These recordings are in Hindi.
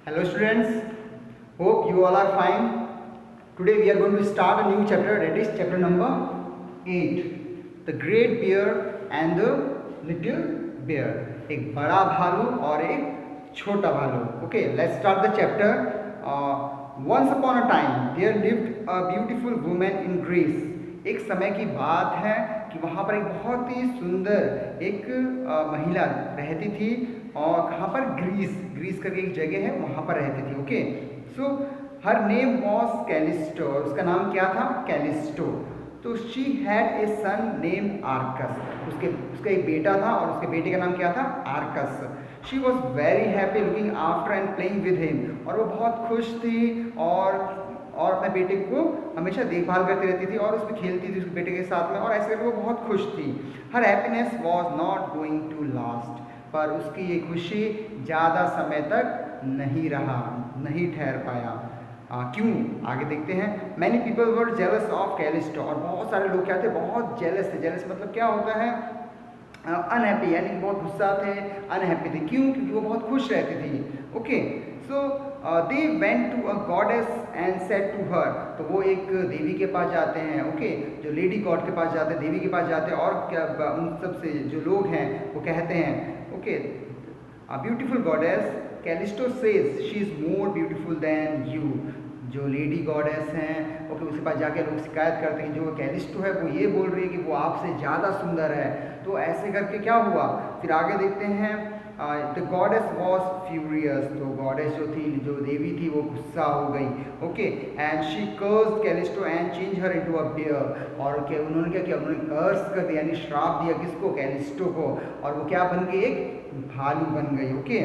Hello students, hope you all are fine. Today we are going to start a new chapter, that is chapter number 8, The Great Bear and the Little Bear. एक बड़ा भालू और एक छोटा भालू. Okay, let's start the chapter. Once upon a time there lived a beautiful woman in Greece. एक समय की बात है कि वहाँ पर एक बहुत ही सुंदर एक महिला रहती थी और कहाँ पर ग्रीस करके एक जगह है वहाँ पर रहती थी. Okay, so her name was Callisto, उसका नाम क्या था? कैलिस्टो. तो she had a son name Arcas, उसका एक बेटा था और उसके बेटे का नाम क्या था? Arcus. She was very happy looking after and playing with him, और वो बहुत खुश थी और अपने बेटे को हमेशा देखभाल करती रहती थी और उसमें खेलती थी उसके बेटे के साथ में, और ऐसे करके वो बहुत खुश थी. Her happiness was not going to last, पर उसकी ये खुशी ज़्यादा समय तक नहीं ठहर पाया. क्यों? आगे देखते हैं. Many people were jealous of Callisto, और बहुत सारे लोग क्या थे? बहुत जेलस थे. जेलस मतलब क्या होता है? अनहैप्पी, यानी बहुत गुस्सा थे, अनहैप्पी थे. क्यों? क्योंकि वो बहुत खुश रहती थी. Okay, so they went to a goddess and said to her, तो वो एक देवी के पास जाते हैं. ओके, जो लेडी गॉड के पास जाते हैं, देवी के पास जाते हैं, और क्या उन सब से जो लोग हैं वो कहते हैं, okay, beautiful goddess Callisto says she is more beautiful then you. जो लेडी गॉडेस हैं, ओके, उसके पास जाके लोग शिकायत करते हैं जो कैलिस्टो है वो ये बोल रही है कि वो आपसे ज़्यादा सुंदर है. तो ऐसे करके क्या हुआ? फिर आगे देखते हैं. द गॉडेस वॉज फ्यूरियस, तो गॉडेस जो थी, जो देवी थी, वो गुस्सा हो गई. Okay, and she cursed Callisto and change her into a bear, और क्या उन्होंने क्या किया? उन्होंने कर्स कर दिया, यानी श्राप दिया. किसको? कैलिस्टो को. और वो क्या बन गई? एक भालू बन गई. Okay,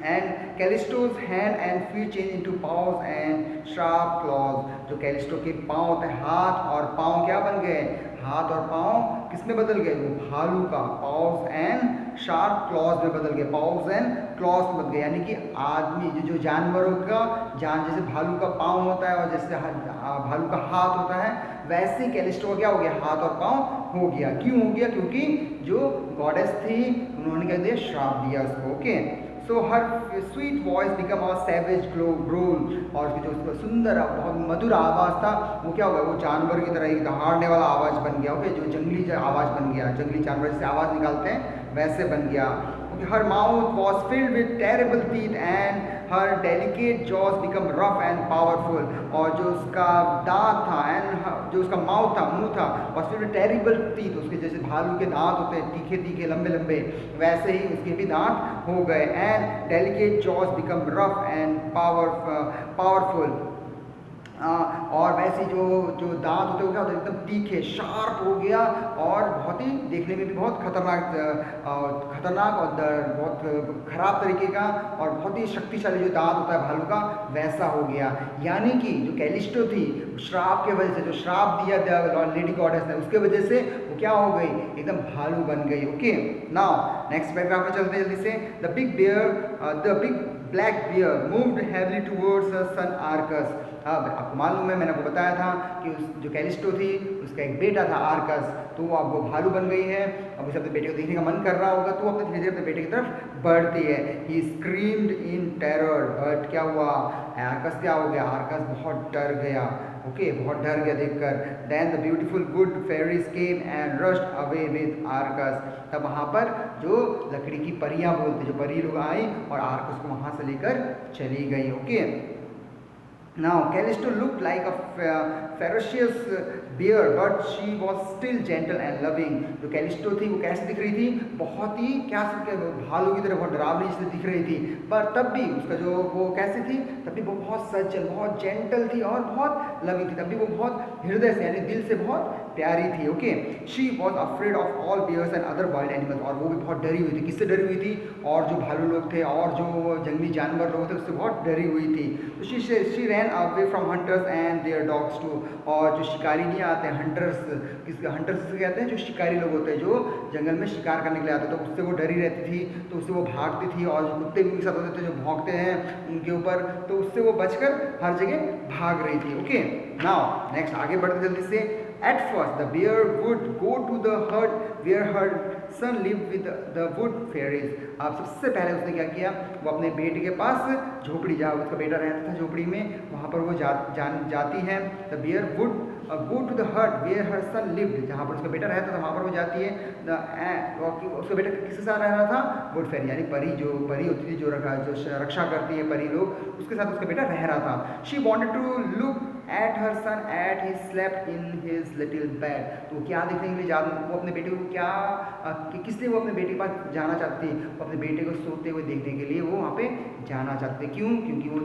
and Callisto's hand and feet change into paws and sharp claws. जो कैलिस्टो के पाँव थे, हाथ और पाँव क्या बन गए? हाथ और पाँव किस में बदल गए? वो भालू का पाव्स एंड शार्प क्लॉज में बदल गए. पाव्स एंड क्लॉज में बदल गए, यानी कि आदमी जो जानवरों का जैसे भालू का पाँव होता है और जैसे भालू का हाथ होता है, वैसे ही कैलिस्टो का क्या हो गया? हाथ और पाँव हो गया. क्यों हो गया? क्योंकि जो गॉडेस थी उन्होंने क्या दिया? श्राप दिया उसको. Okay, so her sweet voice become a savage growl, और जो उसका सुंदर बहुत मधुर आवाज़ था वो क्या हो गया? वो जानवर की तरह एक दहाड़ने वाला आवाज़ बन गया. ओके, जो जंगली आवाज़ बन गया, जंगली जानवर जैसे आवाज़ निकालते हैं वैसे बन गया. हर mouth was filled with terrible teeth and her delicate jaws become rough and powerful, और जो उसका दांत था एंड जो उसका माउथ था, मुंह था, was filled with terrible teeth, उसके जैसे भालू के दांत होते हैं तीखे तीखे लंबे लंबे, वैसे ही उसके भी दांत हो गए. And delicate jaws become rough and powerful, और वैसे जो दांत होते हैं क्या होता है? एकदम तीखे, शार्प हो गया, और बहुत ही देखने में भी बहुत खतरनाक और बहुत खराब तरीके का, और बहुत ही शक्तिशाली जो दांत होता है भालू का, वैसा हो गया. यानी कि जो कैलिस्टो थी, श्राप के वजह से, जो श्राप दिया लेडी गॉडेस ने, उसके वजह से वो क्या हो गई? एकदम भालू बन गई. ओके, नाउ नेक्स्ट पैराग्राफ में चलते हैं जल्दी से. The big black bear moved heavily towards her son Arcas. अब आपको मालूम है, मैंने आपको बताया था कि जो कैलिस्टो थी उसका एक बेटा था आर्कस, तो अब वो भालू बन गई है. अब उसे अपने बेटे को देखने का मन कर रहा होगा, तो अपने धीरे धीरे अपने बेटे की तरफ बढ़ती है. ही स्क्रीम्ड इन टेरर, बट क्या हुआ? आर्कस क्या हो गया? आर्कस बहुत डर गया. ओके, बहुत डर गया देखकर. Then the beautiful good fairies came and rushed away with Arcas. तब वहाँ पर जो लकड़ी की परियाँ बोलते, जो परी लोग आई और आर्कस को वहाँ से लेकर चली गई. Okay, now Callisto looked like a ferocious bear but she was still gentle and loving. जो कैलिस्टो थी वो कैसे दिख रही थी? बहुत ही क्या भालू की तरह बहुत डरावनी से दिख रही थी, पर तब भी उसका जो वो कैसे थी? तब भी वो बहुत सज्जन, बहुत जेंटल थी और बहुत लविंग थी. तब भी वो बहुत हृदय से, यानी दिल से बहुत प्यारी थी. Okay, she was afraid of all bears and other wild animals, और वो भी बहुत डरी हुई थी. किससे डरी हुई थी? और जो भालू लोग थे और जो जंगली जानवर लोग थे उससे बहुत डरी हुई थी. तो she ran away from hunters and their dogs too, और जो शिकारी नहीं आते हैं, हंटर्स से कहते हैं जो शिकारी लोग होते हैं जो जंगल में शिकार करने के लिए आते हैं, तो उससे वो डरी रहती थी, तो उससे वो भागती थी. और जो कुत्ते भी उनके साथ होते थे जो भौंकते हैं उनके ऊपर, तो उससे वो बचकर हर जगह भाग रही थी. ओके, नाउ नेक्स्ट आगे बढ़ते जल्दी से. At first, the bear would go to the hut where her son live with the wood fairies. अब सबसे पहले उसने क्या किया, वो अपने बेटे के पास झोपड़ी, जहाँ उसका बेटा रहता था झोपड़ी में, वहाँ पर वो जाती है। The bear would go to the hut where her son lived, जहाँ पर उसका बेटा रहता था वहाँ पर वो जाती है। उसका बेटा किसके साथ रह रहा था, वुड फेरी यानी परी, जो परी होती थी जो रक्षा करती है परी लोग, उसके साथ उसका बेटा रह रहा था। She wanted to look at her son at he slept in his little bed. तो क्या देखने के लिए वो अपने बेटे को क्या किस लिए वो अपने बेटे के पास जाना चाहती थी, वो अपने बेटे को सोते हुए देखने के लिए वो वहाँ पे जाना चाहते थे। क्यों? क्योंकि वो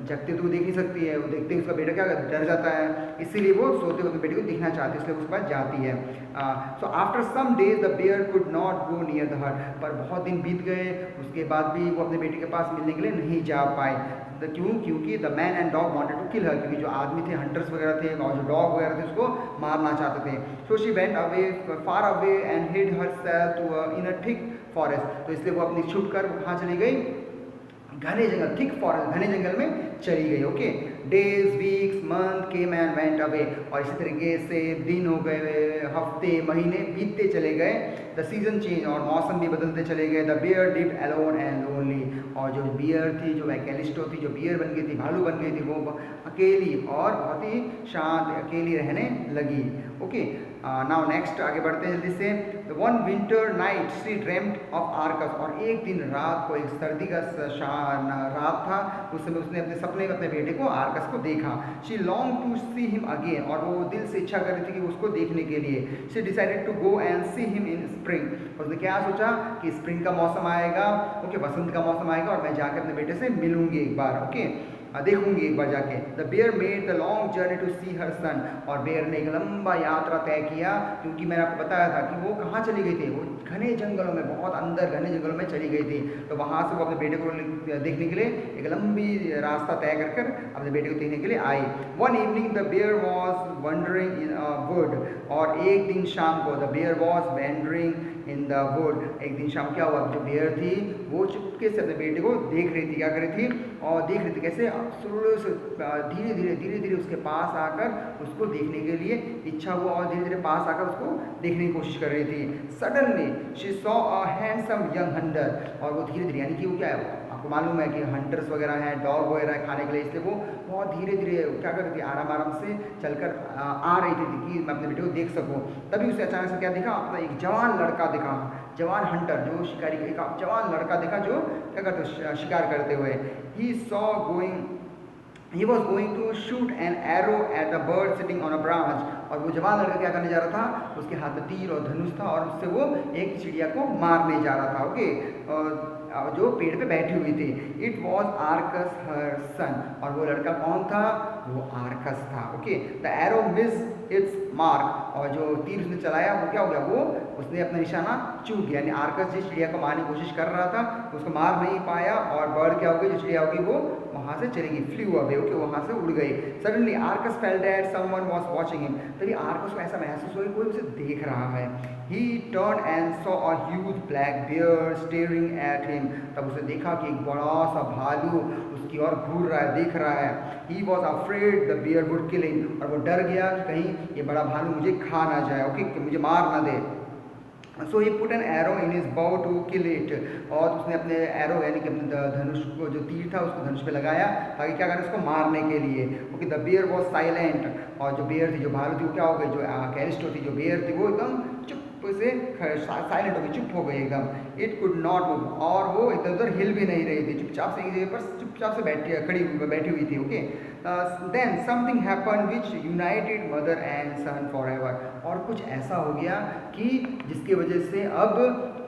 जगते तो वो देख नहीं सकती है, वो देखते ही उसका बेटा क्या डर जाता है, इसीलिए वो सोते हुए अपने बेटे को देखना चाहती है, इसलिए उसके पास जाती है। So after some days the bear could not go near the hut, पर बहुत दिन बीत गए, उसके बाद भी वो अपने बेटे के पास मिलने के लिए नहीं जा पाए। क्यों? क्योंकि the man and dog wanted to kill her, क्योंकि जो आदमी थे, हंटर्स वगैरह थे और जो डॉग वगैरह थे उसको मारना चाहते थे। So she went away far away and hid herself too in a thick forest, तो इसलिए वो अपनी छुप कर कहाँ चली गई, घने जंगल, थिक फॉरेस्ट, घने जंगल में चली गई। Okay, days weeks month came and went away, और इसी तरीके से दिन हो गए, हफ्ते महीने बीतते चले गए। द सीजन चेंज, और मौसम भी बदलते चले गए। The bear lived alone and lonely, और जो बियर थी, जो कैलिस्टो थी, जो बियर बन गई थी, भालू बन गई थी, वो अकेली और बहुत ही शांत अकेली रहने लगी। ओके, नाउ नेक्स्ट आगे बढ़ते हैं जल्दी से। The one winter night she dreamed of Arcus, और एक दिन रात को, एक सर्दी का रात था, उस समय उसने अपने सपने में अपने बेटे को आर्कस को देखा। She long to see him again, और वो दिल से इच्छा कर रही थी कि उसको देखने के लिए। She decided to go and see him in spring, उसने क्या सोचा कि स्प्रिंग का मौसम आएगा, ओके, बसंत का मौसम आएगा और मैं जाकर अपने बेटे से मिलूंगी एक बार, ओके, देखूंगी एक बार जाके। The bear made the long journey to see her son, और बेयर ने एक लंबा यात्रा तय किया, क्योंकि मैंने आपको बताया था कि वो कहाँ चली गई थी, वो घने जंगलों में, बहुत अंदर घने जंगलों में चली गई थी। तो वहाँ से वो अपने बेटे को देखने के लिए एक लंबी रास्ता तय कर अपने बेटे को देखने के लिए आई। One evening the bear was wandering in a wood, और एक दिन शाम को the bear was wandering in the wood, एक दिन शाम क्या हुआ, जो बेयर थी वो चुपके से अपने बेटे को देख रही थी, क्या कर रही थी, और देख रही थी कैसे, धीरे धीरे उसके पास आकर उसको देखने के लिए इच्छा हुआ, और धीरे धीरे पास आकर उसको देखने की कोशिश कर रही थी। Suddenly she saw a handsome young Hunter, और वो धीरे धीरे, यानी कि वो क्या है, आपको मालूम है कि हंटर्स वगैरह हैं, डॉग वगैरह है खाने के लिए, इसलिए वो बहुत धीरे धीरे क्या कर रही थी, आराम आराम से चलकर आ रही थी कि मैं अपने बेटे को देख सकूं। तभी उसे अचानक से क्या दिखा, अपना एक जवान लड़का दिखा, जवान हंटर, जो शिकारी, एक जवान लड़का दिखा जो क्या करते शिकार करते हुए। He was going to shoot an arrow at a bird sitting on a branch, और वो जवान लड़का क्या करने जा रहा था, उसके हाथ में तीर और धनुष था, और उससे वो एक चिड़िया को मारने जा रहा था। ओके, जो पेड़ पे बैठी हुई थी। It was Arcus her son, और वो लड़का कौन था, वो आर्कस था। Okay, the arrow miss it's mark, और जो तीर उसने चलाया वो क्या हो गया, वो उसने अपना निशाना चूक गया, यानी आर्कस जिस चिड़िया को मारने की कोशिश कर रहा था उसको मार नहीं पाया, और बर्ड क्या हो गई, जो चिड़िया होगी वो वहाँ से चली गई, फ्लू अवे, ओके, वहाँ से उड़ गई। Suddenly Arcus felt that someone was watching him, तभी आर्कस को ऐसा महसूस हुआ कि कोई उसे देख रहा है। ही turn and saw a huge black beer staring at him, तब उसने देखा कि एक बड़ा सा भालू उसकी ओर घूर रहा है, देख रहा है। He was afraid the bear would kill him, और वो डर गया कि कहीं ये बड़ा भालू मुझे खा ना जाए, ओके, कि मुझे मार ना दे। So he put an arrow in his bow to kill it, और उसने अपने एरो यानी कि अपने धनुष को, जो तीर था उसको धनुष पे लगाया ताकि क्या करें, उसको मारने के लिए। Okay, the bear was silent, और जो बियर थी, जो भालू थी, वो क्या हो गई, जो कैलिस्टो थी, जो बियर थी, वो एकदम चुप से साइलेंट हो गई, चुप हो गई एकदम। इट कुड नॉट मूव, और वो इधर उधर हिल भी नहीं रही थी, चुपचाप से एक जगह पर चुपचाप से बैठी हुई थी। Okay, then something happen which united mother and son for ever, और कुछ ऐसा हो गया कि जिसकी वजह से अब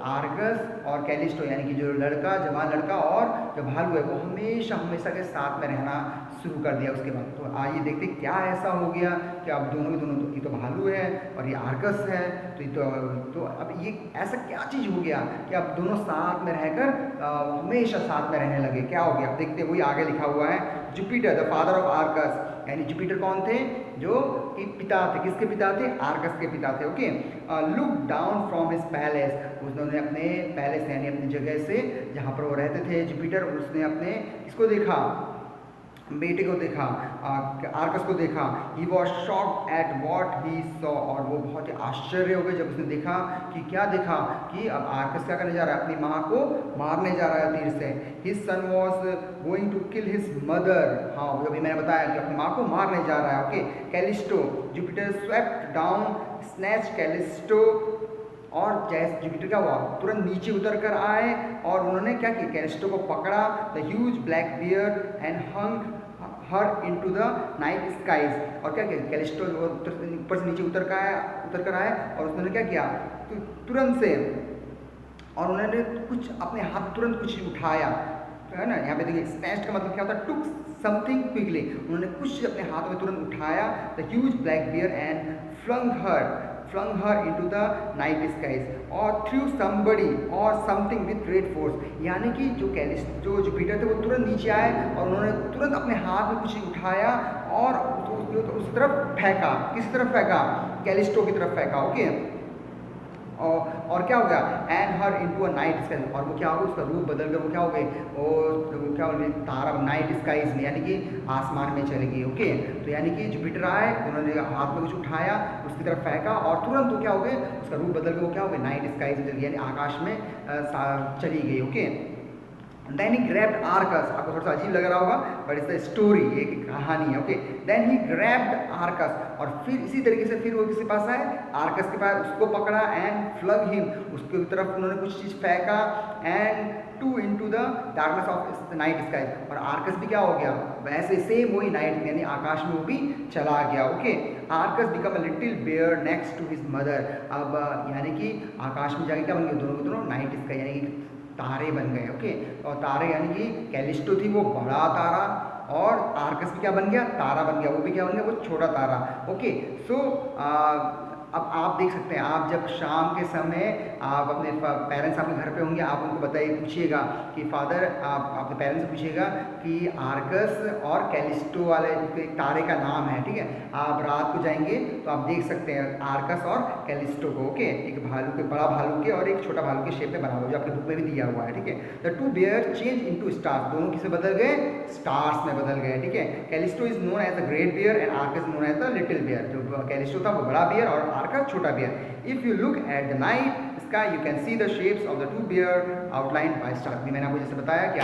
आर्कस और कैलिस्टो, यानी कि जो लड़का, जवान लड़का और जो भालू है, वो हमेशा हमेशा के साथ में रहना शुरू कर दिया उसके बाद। तो आइए देखते क्या ऐसा हो गया कि अब दोनों के दोनों, ये तो भालू है और ये आर्कस है, तो अब ये ऐसा क्या चीज़ हो गया कि अब दोनों साथ में रहकर हमेशा साथ में रहने लगे। क्या हो गया, अब देखते, वही आगे लिखा हुआ है। Jupiter the father of Arcus, यानी जुपिटर कौन थे, जो कि पिता थे, किसके पिता थे, आर्कस के पिता थे। Okay, look down from his palace, उन्होंने अपने पैलेस यानी अपनी जगह से जहाँ पर वो रहते थे जुपिटर, उसने अपने किसको देखा, बेटे को देखा, आर्कस को देखा। He was shocked at what he saw, और वो बहुत ही आश्चर्य हो गए जब उसने देखा कि क्या देखा कि अब आर्कस क्या करने जा रहा है, अपनी माँ को मारने जा रहा है तीर से। His son was going to kill his mother, हाँ अभी मैंने बताया कि अपनी माँ को मारने जा रहा है। Okay, Callisto, Jupiter swept down snatch Callisto, और जैसे जुपिटर क्या हुआ, तुरंत नीचे उतर कर आए और उन्होंने क्या किया, कैलिस्टो को पकड़ा। The huge black bear and hung her into the night skies, और क्या किया, कैलिस्टो ऊपर से नीचे उतर कर आए और उसने क्या किया, तुरंत से, और उन्होंने कुछ अपने हाथ तुरंत कुछ उठाया, है ना। यहाँ पे देखिए स्नैच्ड का मतलब क्या होता है, टुक समथिंग क्विकली, उन्होंने कुछ अपने हाथ में तुरंत उठाया। The huge black bear and flung her into the night skies और threw somebody or something with great force, यानी कि जो जुपिटर थे वो तुरंत नीचे आए और उन्होंने तुरंत अपने हाथ में कुछ उठाया और उस तरफ फेंका। किस तरफ फेंका, कैलिस्टो की तरफ फेंका। ओके, और क्या हो गया, and her into a night sky, और वो क्या हो गया, उसका रूप बदल कर वो क्या हो गए, वो क्या हो गए, तारा नाइट स्काइज में, यानी कि आसमान में चले गई। ओके, तो यानी कि जुपिटर आए, उन्होंने हाथ में कुछ उठाया, उसकी तरफ फेंका और तुरंत वो क्या हो गए, उसका रूप बदल कर वो क्या हो गए, नाइट स्काइज में चली गई, यानी आकाश में चली गई। Okay, then he grabbed Arcas, आपको थोड़ा सा अजीब लग रहा होगा बट इट्स द स्टोरी, एक कहानी है। Okay, then he grabbed Arcas, और फिर इसी तरीके से फिर वो किसके पास आए, आर्कस के पास, उसको पकड़ा एंड फ्लग हिम, उसके तरफ उन्होंने कुछ चीज़ फेंका, and to into the darkness of night sky, और आर्कस भी क्या हो गया, वैसे सेम वही नाइट यानी आकाश में वो भी चला गया। Okay, Arcas become a little bear next to his mother, अब यानी कि आकाश में जाके क्या बन गए, दोनों के दोनों नाइट स्काई यानी कि तारे बन गए। ओके, और तारे यानी कि कैलिस्टो थी वो बड़ा तारा और आर्कस भी क्या बन गया, तारा बन गया, वो भी क्या बन गया, वो छोटा तारा। ओके, सो अब आप देख सकते हैं, आप जब शाम के समय आप अपने पेरेंट्स आपके घर पे होंगे, आप उनको बताइए, पूछिएगा कि फादर, आप अपने पेरेंट्स से पूछिएगा कि आर्कस और कैलिस्टो वाले तारे का नाम है, ठीक है। आप रात को जाएंगे तो आप देख सकते हैं आर्कस और कैलिस्टो को। ओके, एक भालू के, बड़ा भालू के और एक छोटा भालू के शेप में बना हुआ, जो आपके बुक में भी दिया हुआ है, ठीक है। The two bear change into stars, दोनों किसे बदल गए, स्टार्स में बदल गए, ठीक है। Callisto is known as the great bear and Arcas known as the little bear, जो कैलिस्टो था वो बड़ा बियर और आर्कस छोटा bear. If you look at the night sky you can see the shapes of the two bear outlined by star, मैंने आपको जैसे बताया कि